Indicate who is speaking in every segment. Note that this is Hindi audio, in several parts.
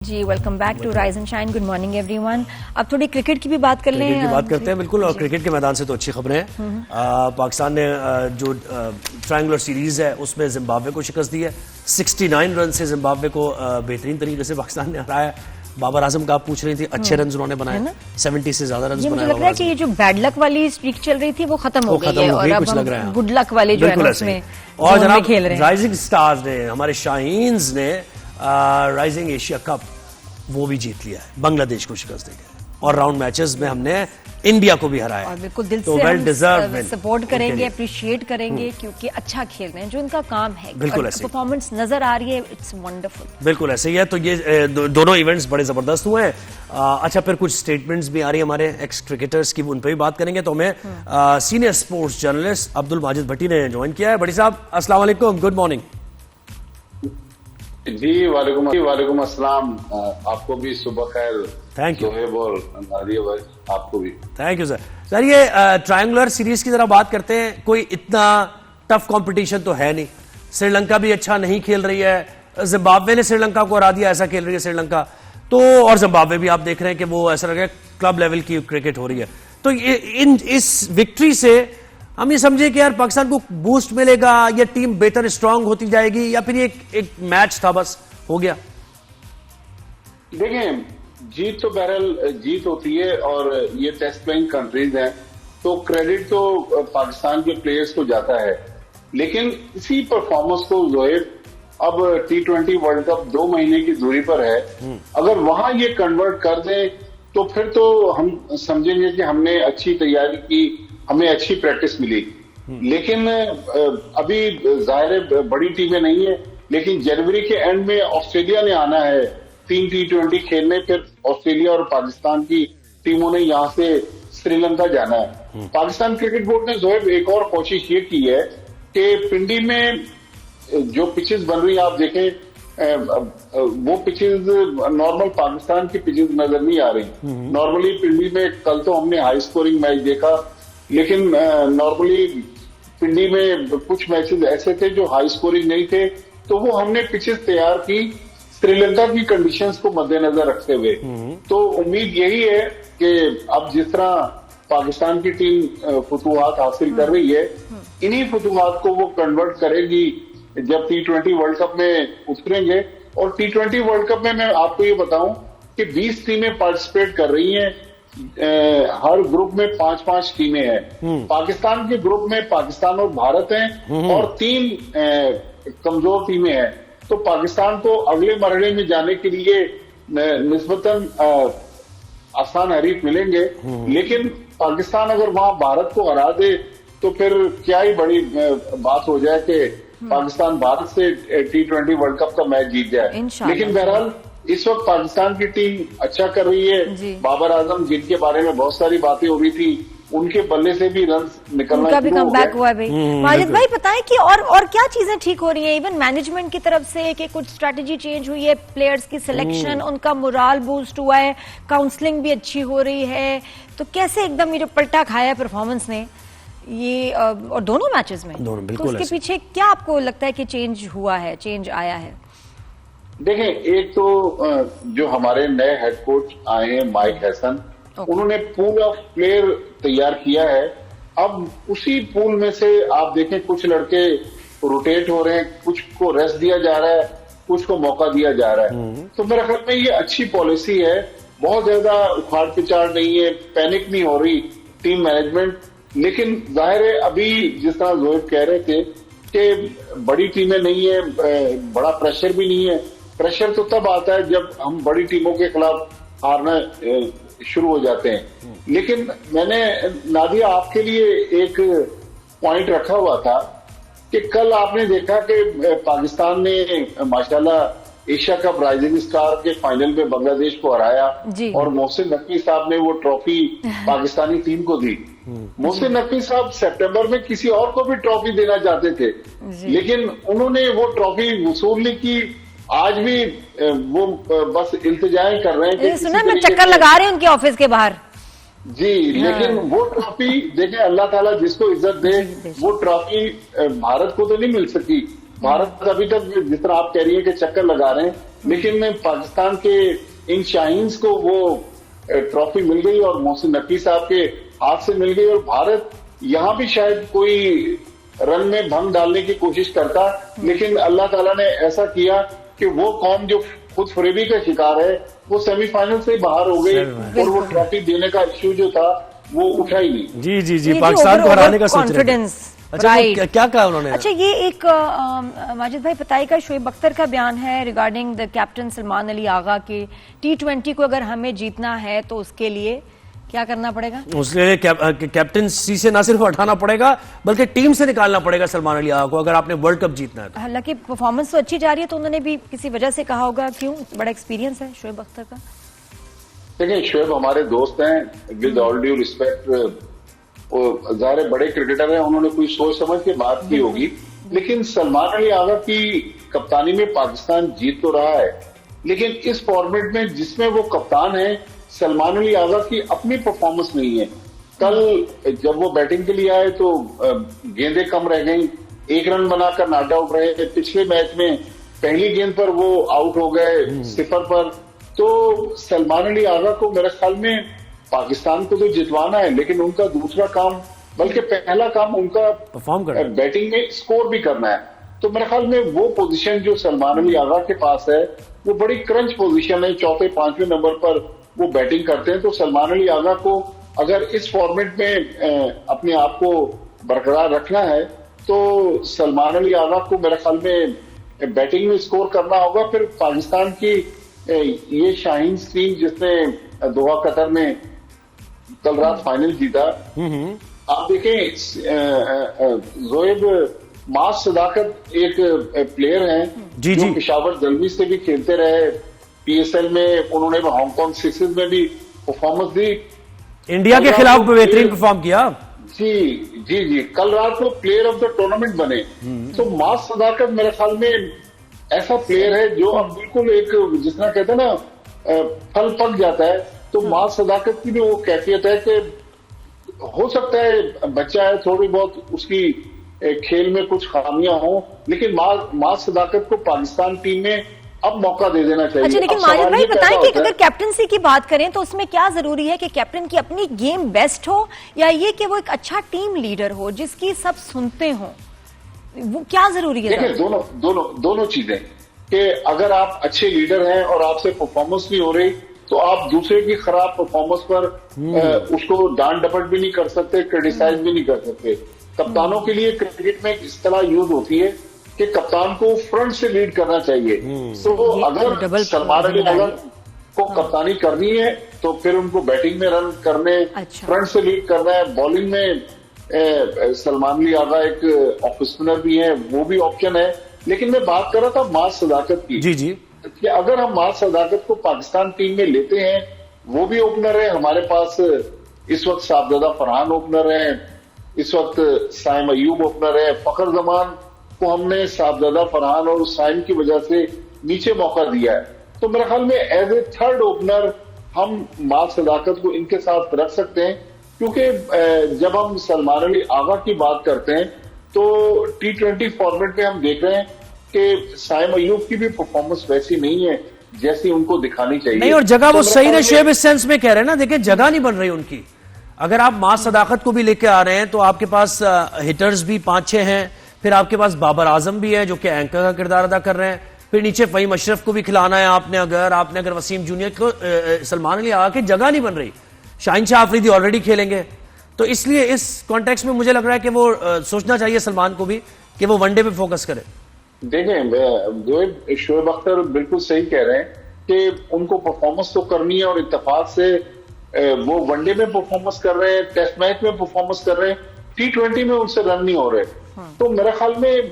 Speaker 1: Ji welcome back to rise and shine. Good morning everyone. अब थोड़ी क्रिकेट की भी बात कर लें।
Speaker 2: क्रिकेट की बात करते हैं बिल्कुल। और क्रिकेट के मैदान से तो अच्छी खबरें हैं। पाकिस्तान ने जो ट्रायंगुलर सीरीज है उसमें जिम्बाब्वे को शिकस्त दी है। 69 रन से जिम्बाब्वे को बेहतरीन तरीके से पाकिस्तान ने हराया। बाबर आजम का आप पूछ रही थी, अच्छे रन उन्होंने बनाए, 70 से ज्यादा रन बनाए।
Speaker 1: मुझे लग रहा है कि ये जो बैड लक वाली स्ट्रीक चल रही थी वो खत्म हो गई है और अब हम गुड लक वाले जो है उसमें
Speaker 2: और जनाब खेल रहे हैं। राइजिंग स्टार्स ने, हमारे शाहीन्स ने राइजिंग एशिया कप वो भी जीत लिया है, बांग्लादेश को शिकस्त देकर। और राउंड मैचेस में हमने इंडिया को भी हराया।
Speaker 1: और बिल्कुल दिल
Speaker 2: तो
Speaker 1: से
Speaker 2: वेल डिजर्व
Speaker 1: सपोर्ट करेंगे, अप्रिशिएट करेंगे क्योंकि अच्छा खेल रहे हैं, जो इनका काम है।
Speaker 2: बिल्कुल ऐसे
Speaker 1: परफॉर्मेंस नजर आ रही है, इट्स वंडरफुल।
Speaker 2: बिल्कुल ऐसे ही है। तो ये दोनों इवेंट्स बड़े जबरदस्त हुए हैं। अच्छा, फिर कुछ स्टेटमेंट्स भी आ रही है हमारे एक्स क्रिकेटर्स की, उन पर भी बात करेंगे। तो हमें senior sports journalist Abdul Majid Bhatti ने ज्वाइन किया है। भट्टी साहब अस्सलाम वालेकुम, गुड मॉर्निंग।
Speaker 3: जी वालेकुम अस्सलाम। आपको भी सुबह खैर।
Speaker 2: Thank you.
Speaker 3: सोहेब और नादिया भाई आपको भी
Speaker 2: थैंक यू सर। सर ये ट्रायंगुलर सीरीज की जरा बात करते हैं। कोई इतना टफ कंपटीशन तो है नहीं। श्रीलंका भी अच्छा नहीं खेल रही है, जिम्बाब्वे ने श्रीलंका को हरा दिया, ऐसा खेल रही है श्रीलंका तो। और जिम्बाब्वे भी आप देख रहे हैं कि वो ऐसा लग रहा है क्लब लेवल की क्रिकेट हो रही है। तो इस विक्ट्री से हम ये समझे कि यार पाकिस्तान को बूस्ट मिलेगा या टीम बेहतर स्ट्रांग होती जाएगी, या फिर ये एक मैच था बस हो गया?
Speaker 3: देखें, जीत तो बहरहाल जीत होती है और ये टेस्ट प्लेइंग कंट्रीज हैं तो क्रेडिट तो पाकिस्तान के प्लेयर्स को जाता है। लेकिन इसी परफॉर्मेंस को जोहेब अब T20 वर्ल्ड कप 2 महीने की दूरी पर है, अगर वहां ये कन्वर्ट कर दें तो फिर तो हम समझेंगे कि हमने अच्छी तैयारी की, हमें अच्छी प्रैक्टिस मिली। लेकिन अभी जाहिर है बड़ी टीमें नहीं है, लेकिन जनवरी के एंड में ऑस्ट्रेलिया ने आना है 3 T20 खेलने। फिर ऑस्ट्रेलिया और पाकिस्तान की टीमों ने यहां से श्रीलंका जाना है। पाकिस्तान क्रिकेट बोर्ड ने जोहेब एक और कोशिश ये की है कि पिंडी में जो पिचेस बन रही है, आप देखें वो पिचेस नॉर्मल पाकिस्तान की पिचेस नजर नहीं आ रही। नॉर्मली पिंडी में कल तो हमने हाई स्कोरिंग मैच देखा, लेकिन नॉर्मली पिंडी में कुछ मैचेस ऐसे थे जो हाई स्कोरिंग नहीं थे, तो वो हमने पिचेस तैयार की श्रीलंका की कंडीशंस को मद्देनजर रखते हुए। तो उम्मीद यही है कि अब जिस तरह पाकिस्तान की टीम फतूहात हासिल कर रही है, इन्हीं फतूहात को वो कन्वर्ट करेगी जब T20 वर्ल्ड कप में उतरेंगे। और T20 वर्ल्ड कप में मैं आपको ये बताऊं कि 20 टीमें पार्टिसिपेट कर रही हैं। हर ग्रुप में 5-5 टीमें हैं। पाकिस्तान के ग्रुप में पाकिस्तान और भारत हैं और 3 कमजोर टीमें हैं। तो पाकिस्तान को अगले मरहले में जाने के लिए निस्बतन आसान हरीफ मिलेंगे। लेकिन पाकिस्तान अगर वहां भारत को हरा दे तो फिर क्या ही बड़ी बात हो जाए कि पाकिस्तान भारत से T20 वर्ल्ड कप का मैच जीत जाए। लेकिन बहरहाल इस वक्त पाकिस्तान की टीम अच्छा कर रही है। बाबर आजम जिनके बारे में बहुत सारी बातें हो रही थी, उनके बल्ले से भी रन निकलना
Speaker 1: उनका भी कमबैक हुआ है भाई। माजिद भाई बताएं कि और क्या चीजें ठीक हो रही है इवन मैनेजमेंट की तरफ से, कि कुछ स्ट्रेटेजी चेंज हुई है, प्लेयर्स की सिलेक्शन, उनका मोराल बूस्ट हुआ है, काउंसलिंग भी अच्छी हो रही है, तो कैसे एकदम ये जो पलटा खाया है परफॉर्मेंस ने ये और दोनों मैचेस में, तो उसके पीछे क्या आपको लगता है कि चेंज हुआ है, चेंज आया है?
Speaker 3: देखें, एक तो जो हमारे नए हेड कोच आए हैं माइक हैसन, उन्होंने पूल ऑफ प्लेयर तैयार किया है। अब उसी पूल में से आप देखें कुछ लड़के रोटेट हो रहे हैं, कुछ को रेस्ट दिया जा रहा है, कुछ को मौका दिया जा रहा है। तो मेरे ख्याल में ये अच्छी पॉलिसी है। बहुत ज्यादा उखाड़ पिचाड़ नहीं है, पैनिक नहीं हो रही टीम मैनेजमेंट। लेकिन जाहिर है अभी जिस तरह जोहेब कह रहे थे कि बड़ी टीमें नहीं है, बड़ा प्रेशर भी नहीं है। प्रेशर तो तब आता है जब हम बड़ी टीमों के खिलाफ हारना शुरू हो जाते हैं। लेकिन मैंने नादिया आपके लिए एक पॉइंट रखा हुआ था कि कल आपने देखा कि पाकिस्तान ने माशाल्लाह एशिया कप राइजिंग स्टार के फाइनल में बांग्लादेश को हराया और मोहसिन नकवी साहब ने वो ट्रॉफी पाकिस्तानी टीम को दी। मोहसिन नकवी साहब सितंबर में किसी और को भी ट्रॉफी देना चाहते थे, लेकिन उन्होंने वो ट्रॉफी वसूल नहीं की। आज भी वो बस इल्तिजाएं कर रहे हैं कि
Speaker 1: सुना मैं चक्कर लगा रहे हैं उनके ऑफिस के बाहर।
Speaker 3: जी, लेकिन वो ट्रॉफी देखें, अल्लाह ताला जिसको इज्जत दे, वो ट्रॉफी भारत को तो नहीं मिल सकी, भारत अभी तक जिस तरह आप कह रही हैं कि चक्कर लगा रहे हैं, लेकिन पाकिस्तान के इन शाहीन्स को वो ट्रॉफी मिल गई और मोहसिन नकवी साहब के हाथ से मिल गई, और भारत यहां भी शायद कोई रन में भंग डालने की कोशिश करता, लेकिन अल्लाह ताला ने ऐसा किया कि वो कौम जो खुद फरेबी का शिकार है वो सेमीफाइनल से बाहर हो गई, और वो ट्रॉफी देने का इश्यू जो था वो उठा ही नहीं।
Speaker 2: जी जी जी, पाकिस्तान को हराने का सोच रहे थे। अच्छा, क्या कहा उन्होंने?
Speaker 1: अच्छा, ये एक माजिद भाई बताइएगा, शोएब अख्तर का बयान है regarding the captain Salman Ali Agha के T20 को अगर हमें जीतना है तो उसके लिए क्या करना पड़ेगा? उसके
Speaker 2: कैप्टनसी से ना सिर्फ हटाना पड़ेगा बल्कि टीम से निकालना पड़ेगा सलमान अली आगा को, अगर आपने वर्ल्ड कप जीतना है तो।
Speaker 1: हालांकि परफॉर्मेंस तो अच्छी जा रही है, तो उन्होंने भी किसी वजह से कहा होगा, क्यों? बड़ा एक्सपीरियंस है शोएब अख्तर का।
Speaker 3: देखिए, शोएब हमारे दोस्त हैं, विद ऑल ड्यू रिस्पेक्ट, वो ज़ाहिर बड़े क्रिकेटर हैं, उन्होंने कोई सोच समझ के बात की होगी, लेकिन सलमान अली आगा की कप्तानी में पाकिस्तान जीत तो रहा है, लेकिन इस फॉर्मेट में जिसमें वो कप्तान है, सलमान अली आगा की अपनी परफॉर्मेंस नहीं है। कल जब वो बैटिंग के लिए आए तो गेंदें कम रह गई, 1 रन बनाकर नॉट आउट रहे। पिछले मैच में पहली गेंद पर वो आउट हो गए 0 पर। तो सलमान अली आगा को मेरे ख्याल में पाकिस्तान को तो जितवाना है, लेकिन उनका दूसरा काम, बल्कि पहला काम उनका
Speaker 2: परफॉर्म करना,
Speaker 3: बैटिंग में स्कोर भी करना है। तो मेरे ख्याल में वो पोजीशन जो सलमान अली आगा के पास है वो बड़ी क्रंच पोजीशन है, 4-5वें नंबर पर वो बैटिंग करते हैं। तो सलमान अली आगा को अगर इस फॉर्मेट में अपने आप को बरकरार रखना है तो सलमान अली आगा को मेरे ख्याल में बैटिंग में स्कोर करना होगा। फिर पाकिस्तान की ये शाहीन टीम जिसने दोहा कतर में कल रात फाइनल जीता, आप देखें जोएब मास सदाकत एक प्लेयर हैं जो पेशावर जलवी से भी खेलते रहे, PSL में उन्होंने हांगकांग सिक्सेस में भी परफॉर्मेंस दी,
Speaker 2: इंडिया के खिलाफ बेहतरीन परफॉर्म किया।
Speaker 3: जी जी जी, कल रात वो प्लेयर ऑफ द टूर्नामेंट बने। तो मास सदाकत मेरे ख्याल में ऐसा प्लेयर है जो अब बिल्कुल एक जिस तरह कहते हैं ना फल पक जाता है, तो मास सदाकत की भी वो कैफियत है कि हो सकता है बच्चा है, थोड़ी बहुत उसकी खेल में कुछ खामियां हो, लेकिन मास सदाकत को पाकिस्तान टीम में अब मौका दे देना चाहिए।
Speaker 1: अच्छा, लेकिन माजिद भाई बताएं कि अगर कैप्टनसी की बात करें तो उसमें क्या जरूरी है कि कैप्टन की अपनी गेम बेस्ट हो, या ये कि वो एक अच्छा टीम लीडर हो जिसकी सब सुनते हो, वो क्या जरूरी है?
Speaker 3: देखिए, दोनों चीजें, कि अगर आप अच्छे लीडर हैं और आपसे परफॉर्मेंस नहीं हो रही तो आप दूसरे की खराब परफॉर्मेंस पर उसको डांट डपट भी नहीं कर सकते, क्रिटिसाइज भी नहीं कर सकते। कप्तानों के लिए क्रिकेट में इस तरह यूज होती है कि कप्तान को फ्रंट से लीड करना चाहिए। तो अगर सलमान अली आगा को कप्तानी करनी है तो फिर उनको बैटिंग में रन करने, फ्रंट से लीड करना है। बॉलिंग में सलमान अली आगा एक ऑफ स्पिनर भी है, वो भी ऑप्शन है। लेकिन मैं बात कर रहा था मास सदाकत की,
Speaker 2: जी जी,
Speaker 3: कि अगर हम मास सदाकत को पाकिस्तान टीम में लेते हैं, वो भी ओपनर है। हमारे पास इस वक्त साहबजादा फरहान ओपनर है, इस वक्त साइम अयूब ओपनर है। फखर जमान को हमने साहबजादा फरहान और साइम की वजह से नीचे मौका दिया है। तो मेरे ख्याल में एज ए थर्ड ओपनर हम मास सदाकत को इनके साथ रख सकते हैं, क्योंकि जब हम सलमान अली आगा की बात करते हैं तो T20 फॉर्मेट में हम देख रहे हैं कि साइम अयूब की भी परफॉर्मेंस वैसी नहीं है जैसी उनको दिखानी चाहिए।
Speaker 2: नहीं, और जगह वो सही ने शेब इस सेंस में कह रहे हैं ना, देखिए जगह नहीं बन रही उनकी। अगर आप मास सदाकत को भी लेके आ रहे हैं तो आपके पास हिटर्स भी 5-6 हैं, फिर आपके पास बाबर आजम भी है जो कि एंकर का किरदार अदा कर रहे हैं, फिर नीचे फहीम अशरफ को भी खिलाना है आपने। अगर वसीम जूनियर को सलमान अली आगा की जगह नहीं बन रही, शाहीन शाह अफरीदी ऑलरेडी खेलेंगे, तो इसलिए इस कॉन्टेक्स्ट में मुझे लग रहा है कि वो सोचना चाहिए सलमान को भी कि वो वनडे पे फोकस करे।
Speaker 3: देखें, शोएब अख्तर बिल्कुल सही कह रहे हैं कि उनको परफॉर्मेंस तो करनी है, और इत्तेफाक से वो वनडे में परफॉर्मेंस कर रहे हैं, टेस्ट मैच में परफॉर्मेंस कर रहे हैं, T20 में उनसे रन नहीं हो रहे। तो मेरे ख्याल में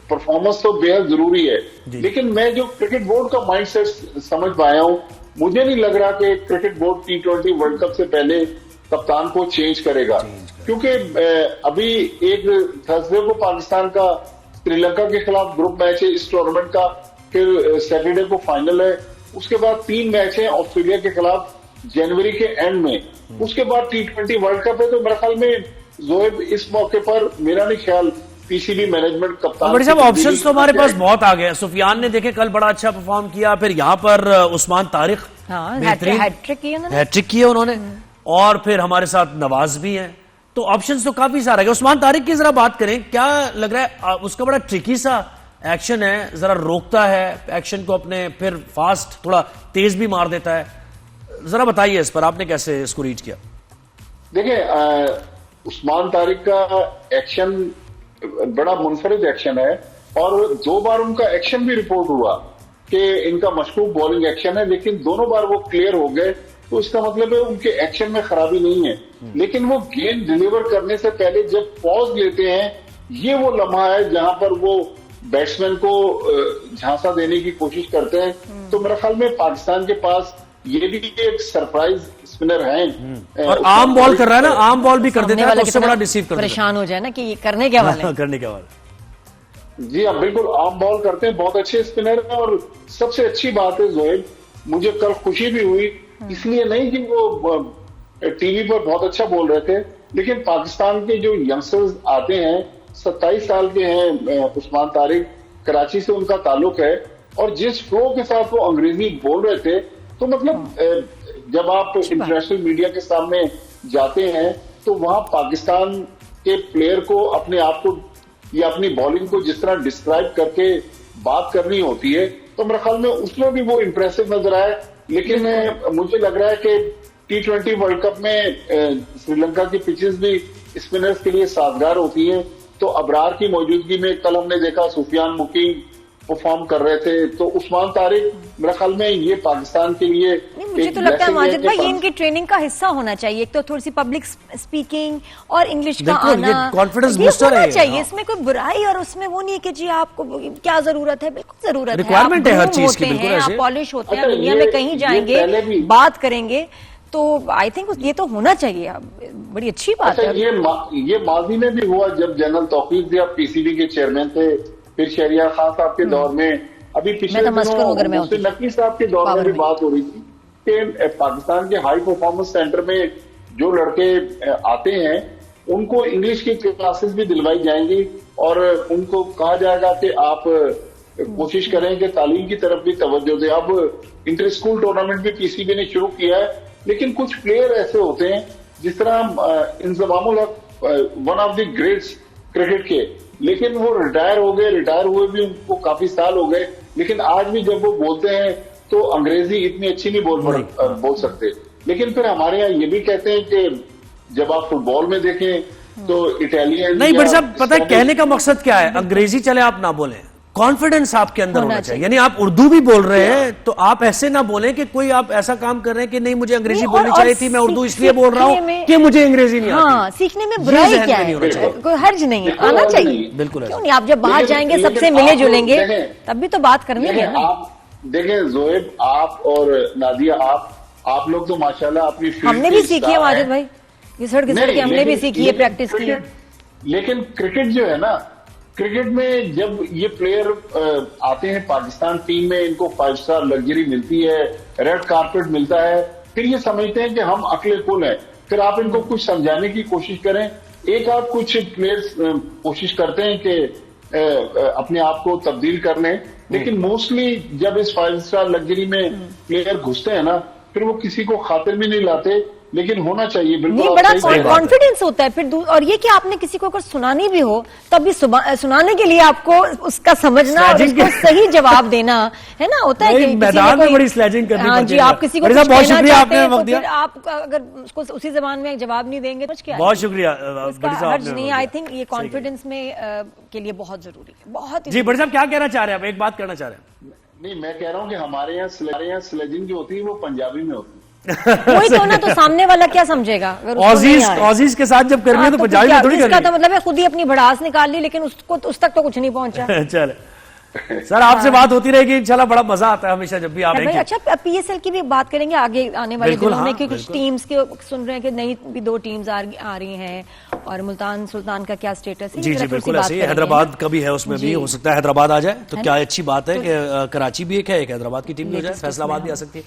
Speaker 3: परफॉर्मेंस तो बेहद जरूरी है। लेकिन मैं जो क्रिकेट बोर्ड का माइंडसेट समझ पाया हूं, मुझे नहीं लग रहा कि cricket board T20 world cup से पहले कप्तान को चेंज करेगा, क्योंकि अभी एक थर्सडे को पाकिस्तान का श्रीलंका के खिलाफ ग्रुप मैच है इस टूर्नामेंट का, फिर सैटरडे को फाइनल है, उसके बाद 3 मैच हैं ऑस्ट्रेलिया के खिलाफ जनवरी के एंड में, उसके बाद T20 वर्ल्ड कप है। तो मेरे ख्याल में जोएब इस मौके पर मेरा नहीं ख्याल पीसीबी मैनेजमेंट कप्तान
Speaker 2: बड़ी साहब
Speaker 3: की
Speaker 2: ऑप्शंस
Speaker 3: तब्दीली
Speaker 2: तो हमारे
Speaker 3: करना
Speaker 2: पास
Speaker 3: चाहिए।
Speaker 2: बहुत आ गए। सुफियान ने देखे कल बड़ा अच्छा परफॉर्म किया, फिर यहाँ पर उस्मान तारिक
Speaker 1: हाँ,
Speaker 2: बेहतरीन
Speaker 1: हैट्रिक की उन्होंने।
Speaker 2: हैट्रिक की है उन्होंने, और फिर हमारे साथ नवाज भी हैं, तो ऑप्शंस तो काफी सारे हैं। उस्मान तारिक की जरा बात करें, क्या लग रहा है उसका बड़ा ट्रिकी सा एक्शन है, जरा रोकता है एक्शन को अपने, फिर फास्ट थोड़ा तेज भी मार देता है, जरा बताइए इस पर, आपने कैसे इसको रीड किया?
Speaker 3: देखिए उस्मान तारिक का एक्शन बड़ा मुनफरिद एक्शन है, और 2 बार उनका एक्शन भी रिपोर्ट हुआ कि इनका मशकूक बॉलिंग एक्शन है, लेकिन दोनों बार वो क्लियर हो गए, तो इसका मतलब है उनके एक्शन में खराबी नहीं है। लेकिन वो गेंद डिलीवर करने से पहले जब पॉज लेते हैं, ये वो लम्हा है जहां पर वो बैट्समैन को झांसा देने की कोशिश करते हैं। तो मेरे ख्याल में पाकिस्तान के पास ये भी एक सरप्राइज स्पिनर है,
Speaker 2: और आर्म बॉल कर रहा है ना, आर्म बॉल भी कर
Speaker 1: सामने
Speaker 2: देता है,
Speaker 1: वाला
Speaker 2: तो उससे
Speaker 1: कितना
Speaker 2: बड़ा डिसीव कर देता
Speaker 1: परेशान हो जाए ना कि ये करने क्या वाले
Speaker 2: है
Speaker 1: हैं।
Speaker 2: करने के बाद।
Speaker 3: जी हाँ, बिल्कुल आर्म बॉल करते हैं, बहुत अच्छे स्पिनर है। और सबसे अच्छी बात है जोहेब, मुझे कल खुशी भी हुई, इसलिए नहीं कि वो टीवी पर बहुत अच्छा बोल रहे थे, लेकिन पाकिस्तान के जो यंगस्टर्स आते हैं, 27 साल के हैं उस्मान तारिक, कराची से उनका ताल्लुक है, और जिस फ्लो के साथ वो अंग्रेजी बोल रहे थे, तो मतलब जब आप इंटरनेशनल मीडिया के सामने जाते हैं तो वहां पाकिस्तान के प्लेयर को अपने आप को या अपनी बॉलिंग को जिस तरह डिस्क्राइब करके बात करनी होती है, तो मेरे ख्याल में उसमें भी वो इंप्रेसिव नजर आए। लेकिन मुझे लग रहा है कि T20 वर्ल्ड कप में श्रीलंका की पिचेस भी स्पिनर्स के लिए साजगार होती हैं, तो अबरार की मौजूदगी में कल हमने देखा सुफियान मुकीम परफॉर्म कर रहे थे, तो उस्मान तारिक मेरे ख्याल में ये पाकिस्तान के लिए
Speaker 1: नहीं, मुझे तो लगता है माजिद भाई ये इनकी ट्रेनिंग का हिस्सा होना चाहिए। एक तो थोड़ी सी पब्लिक स्पीकिंग और इंग्लिश का
Speaker 2: बिल्कुल,
Speaker 1: आना,
Speaker 2: ये confidence
Speaker 1: ये
Speaker 2: booster
Speaker 1: होना
Speaker 2: है।
Speaker 1: चाहिए।
Speaker 2: हाँ।
Speaker 1: इसमें कोई बुराई और उसमें वो नहीं है कि जी आपको क्या जरूरत है, बिल्कुल जरूरत है।
Speaker 2: Requirement
Speaker 1: आप
Speaker 2: है हर
Speaker 1: groom
Speaker 2: चीज की,
Speaker 1: होते
Speaker 2: बिल्कुल
Speaker 1: हैं,
Speaker 2: ऐसे।
Speaker 1: आप पॉलिश होते हैं,
Speaker 3: अच्छा,
Speaker 1: दुनिया
Speaker 3: ये-
Speaker 1: में कहीं
Speaker 3: ये
Speaker 1: जाएंगे,
Speaker 3: पहले भी-
Speaker 1: बात करेंगे, तो आई थिंक ये तो होना चाहिए। बड़ी अच्छी बात
Speaker 3: अच्छा,
Speaker 1: है।
Speaker 3: ये माजी में भी हुआ जब जनरल तौकीर थे, अब पीसीबी के चेयरमैन थे, फिर शहरियार खान साहब के दौर में, अभी पिछले
Speaker 1: मैं तमस्कुर हूं अगर मैं
Speaker 3: दिनों
Speaker 1: होती।
Speaker 3: मुफ्ती नकवी साहब के दौर में
Speaker 1: पावर
Speaker 3: भी
Speaker 1: में।
Speaker 3: बात हो रही थी कि पाकिस्तान के हाई परफॉर्मेंस सेंटर में जो लड़के आते हैं उनको इंग्लिश की क्लासेस भी दिलवाई जाएंगी, और उनको कहा जाएगा कि आप कोशिश करें कि तालीम की तरफ भी तवज्जो दें। अब इंटर स्कूल टूर्नामेंट भी पीसीबी ने शुरू किया है, लेकिन कुछ प्लेयर ऐसे होते हैं, जिस तरह इंजमामुल हक one of the greats cricket के, लेकिन वो रिटायर हो गए, रिटायर हुए भी उनको काफी साल हो गए, लेकिन आज भी जब वो बोलते हैं तो अंग्रेजी इतनी अच्छी नहीं बोल सकते। लेकिन फिर हमारे यहाँ ये भी कहते हैं कि जब आप फुटबॉल में देखें तो इटालियन
Speaker 2: नहीं बट साहब, पता है कहने का मकसद क्या है? अंग्रेजी चले आप ना बोलें, कॉन्फिडेंस आपके अंदर होना चाहिए। यानी आप उर्दू भी बोल रहे हैं तो आप ऐसे ना बोलें कि कोई आप ऐसा काम कर रहे हैं कि नहीं मुझे अंग्रेजी
Speaker 1: नहीं,
Speaker 2: बोलनी
Speaker 1: और
Speaker 2: चाहिए थी, मैं उर्दू इसलिए बोल रहा
Speaker 1: सीखने
Speaker 2: हूं
Speaker 1: में-
Speaker 2: कि मुझे अंग्रेजी नहीं
Speaker 1: हाँ,
Speaker 2: आती।
Speaker 1: सीखने में
Speaker 2: ये
Speaker 1: बुराई
Speaker 2: जहन
Speaker 1: क्या
Speaker 2: में नहीं
Speaker 1: है,
Speaker 2: होना चाहिए।
Speaker 1: कोई हर्ज नहीं है,
Speaker 3: बिल्कुल
Speaker 1: आना
Speaker 3: हर्ज
Speaker 1: चाहिए।
Speaker 3: नहीं।
Speaker 2: बिल्कुल
Speaker 1: क्यों
Speaker 2: ऐसा।
Speaker 1: नहीं, आप जब बाहर
Speaker 3: लेकिन-
Speaker 1: जाएंगे
Speaker 3: लेकिन
Speaker 1: सबसे
Speaker 3: आप
Speaker 1: मिले जुलेंगे
Speaker 3: देखें-
Speaker 1: तब भी तो बात करनी है ना।
Speaker 3: आप देखें जोएब, आप और नादिया, आप लोग तो माशाल्लाह अपनी फील्ड
Speaker 1: हमने
Speaker 3: के
Speaker 1: भी सीखी है
Speaker 3: स्टार
Speaker 1: माजिद
Speaker 3: हैं।
Speaker 1: भाई, घिसड़ घिसड़ के
Speaker 3: नहीं,
Speaker 1: हमने भी
Speaker 3: लेकिन-
Speaker 1: सीखी है,
Speaker 3: लेकिन
Speaker 1: प्रैक्टिस की है।
Speaker 3: लेकिन क्रिकेट जो है ना, क्रिकेट में जब ये प्लेयर आते हैं पाकिस्तान टीम में, इनको 5 स्टार लग्जरी मिलती है, रेड कारपेट मिलता है, फिर ये समझते हैं कि हम अकले कुल हैं। फिर आप इनको कुछ समझाने की कोशिश करें। एक आप कुछ प्लेयर्स कोशिश करते हैं कि अपने आप को तब्दील कर लें, लेकिन मोस्टली जब इस 5 स्टार लग्जरी में प्लेयर घुसते हैं ना, फिर वो किसी को खातिर भी नहीं लाते। लेकिन होना चाहिए, बिल्कुल
Speaker 1: नहीं,
Speaker 3: आप
Speaker 1: बड़ा
Speaker 3: सही कह रहे हैं।
Speaker 1: कॉन्फिडेंस होता है फिर और ये कि आपने किसी को अगर सुनानी भी हो तब भी सुनाने के लिए आपको उसका समझना और
Speaker 2: Sledging
Speaker 1: उसको सही जवाब देना है ना, होता है कि
Speaker 2: नहीं,
Speaker 1: किसी
Speaker 2: मैदान
Speaker 1: ने
Speaker 2: में बड़ी स्लेजिंग करनी
Speaker 1: हाँ
Speaker 2: पड़ती
Speaker 1: जी,
Speaker 2: है।
Speaker 1: आप किसी को
Speaker 2: बड़ी
Speaker 1: कुछ
Speaker 2: साहब, बहुत
Speaker 1: कहना
Speaker 2: शुक्रिया
Speaker 1: चाहते
Speaker 2: आपने
Speaker 1: हैं
Speaker 2: वक्त
Speaker 1: तो
Speaker 2: दिया।
Speaker 1: फिर आप अगर उसको उसी जबान में जवाब नहीं देंगे तो क्या
Speaker 2: बहुत शुक्रिया
Speaker 1: इसका
Speaker 2: बड़ी साहब
Speaker 1: हर्ज
Speaker 2: आपने
Speaker 1: नहीं।
Speaker 2: वक्त
Speaker 1: आई
Speaker 2: दिया।
Speaker 1: थिंक ये कॉन्फिडेंस में के लिए बहुत जरूरी है, बहुत ही
Speaker 2: जी बड़ी साहब क्या कहना चाह रहे हैं आप? एक बात करना चाह रहे हैं?
Speaker 3: नहीं, मैं कह रहा हूं कि हमारे यहाँ स्लेजिंग जो होती है वो पंजाबी में होती है।
Speaker 1: वही तो ना, तो सामने वाला क्या समझेगा अगर उसको नहीं आ रहा है।
Speaker 2: ऑजीज के साथ जब करनी है
Speaker 1: हाँ,
Speaker 2: तो
Speaker 1: तो
Speaker 2: पंजाबी
Speaker 1: क्या-
Speaker 2: में थोड़ी
Speaker 1: इसका
Speaker 2: करनी
Speaker 1: तो मतलब है खुद ही अपनी भड़ास निकाल ली, लेकिन उसको उस तक तो कुछ नहीं पहुंचा।
Speaker 2: है। चले सर, आपसे बात होती रहेगी इंशाल्लाह, बड़ा मजा आता है हमेशा जब भी आप
Speaker 1: भाई,
Speaker 2: आएंगे।
Speaker 1: अच्छा पीएसएल की भी बात करेंगे आगे आने वाले
Speaker 2: बिल्कुल,
Speaker 1: दिनों में,
Speaker 2: हाँ,
Speaker 1: कि कुछ
Speaker 2: बिल्कुल।
Speaker 1: टीम्स के सुन रहे हैं कि नई भी 2 टीम्स आ रही हैं, और मुल्तान सुल्तान का क्या स्टेटस है,
Speaker 2: जी
Speaker 1: जरा
Speaker 2: जी
Speaker 1: थोड़ी सी
Speaker 2: बिल्कुल
Speaker 1: बात
Speaker 2: ऐसे ही।
Speaker 1: करेंगे,
Speaker 2: हैदराबाद
Speaker 1: है ना?
Speaker 2: का भी है, उसमें भी
Speaker 1: जी।
Speaker 2: हो सकता है हैदराबाद आ जाए, तो
Speaker 1: है
Speaker 2: क्या
Speaker 1: ना?
Speaker 2: अच्छी बात है कि कराची भी एक है, एक हैदराबाद की टीम भी हो जाए,
Speaker 1: Latest
Speaker 2: फैसलाबाद
Speaker 1: उसमें,
Speaker 2: भी आ
Speaker 1: हाँ।
Speaker 2: सकती है।